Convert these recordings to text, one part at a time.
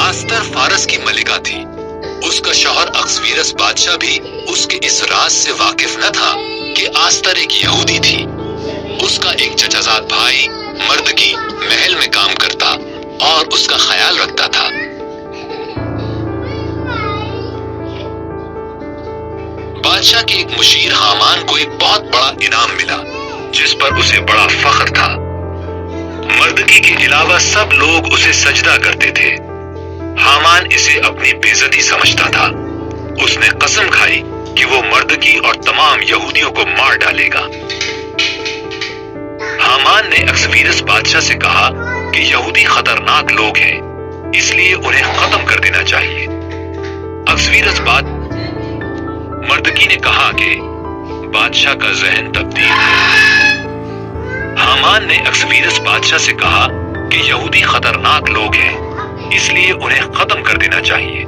आस्तर फारस की मलिका थी। उसका शौहर अक्सवीरस बादशाह भी उसके इस राज से वाकिफ न था कि आस्तर एक यहूदी थी। उसका एक चचाजाद भाई मर्दकी महल में काम करता और उसका ख्याल रखता था। बादशाह के एक मुशीर हामान को एक बहुत बड़ा इनाम मिला, जिस पर उसे बड़ा फख्र था। मर्दकी के अलावा सब लोग उसे सजदा करते थे। हामान इसे अपनी बेइज्जती समझता था। उसने कसम खाई कि वो मर्दकी और तमाम यहूदियों को मार डालेगा। हामान ने अक्सवीरस बादशाह से कहा कि यहूदी खतरनाक लोग हैं, इसलिए उन्हें खत्म कर देना चाहिए। अक्सवीरस मर्दकी ने कहा कि बादशाह का ज़हन तब्दील है। हामान ने अक्सवीरस बादशाह से कहा कि यहूदी खतरनाक लोग हैं, इसलिए उन्हें खत्म कर देना चाहिए।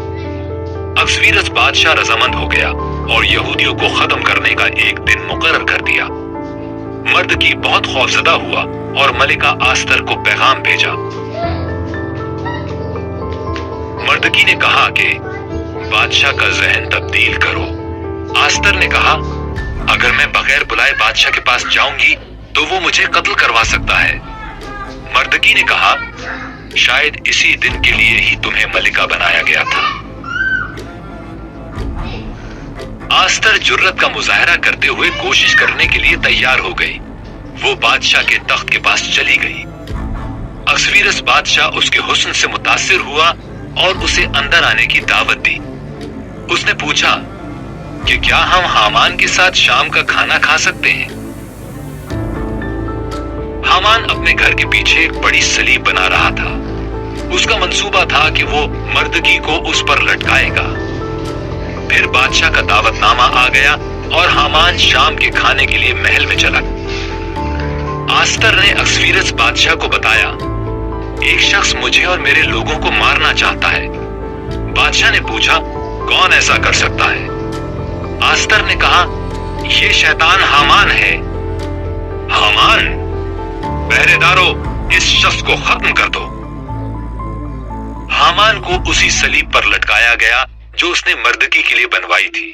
अक्सवीरस बादशाह रजामंद हो गया और यहूदियों को खत्म करने का एक दिन मुकर्रर कर दिया। मर्दकी बहुत खौफजदा हुआ और मलिका आस्तर को पैगाम भेजा। मर्दकी ने कहा कि बादशाह का ज़हन तब्दील करो। आस्तर ने कहा, अगर मैं बगैर बुलाए बादशाह के पास जाऊंगी तो वो मुझे कत्ल करवा सकता है। मर्दकी ने कहा, शायद इसी दिन के लिए ही तुम्हें मलिका बनाया गया था। आस्तर जुर्रत का मुजाहरा करते हुए कोशिश करने के लिए तैयार हो गई। वो बादशाह के तख्त के पास चली गई। अक्सवीरस बादशाह उसके हुस्न से मुतासिर हुआ और उसे अंदर आने की दावत दी। उसने पूछा कि क्या हम हामान के साथ शाम का खाना खा सकते हैं। हामान अपने घर के पीछे एक बड़ी सलीब बना रहा था। उसका मंसूबा था कि वो मर्दकी को उस पर लटकाएगा। फिर बादशाह का दावतनामा आ गया और हामान शाम के खाने के लिए महल में चला। आस्तर ने अक्सवीरस बादशाह को बताया, एक शख्स मुझे और मेरे लोगों को मारना चाहता है। बादशाह ने पूछा, कौन ऐसा कर सकता है? आस्तर ने कहा, यह शैतान हामान है। हामान? पहरेदारों, इस शख्स को खत्म कर दो। हामान को उसी सलीब पर लटकाया गया जो उसने मर्दकी के लिए बनवाई थी।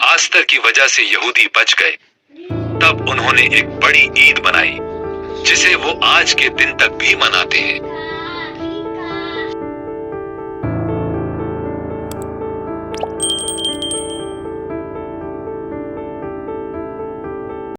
आस्तर की वजह से यहूदी बच गए। तब उन्होंने एक बड़ी ईद बनाई, जिसे वो आज के दिन तक भी मनाते हैं।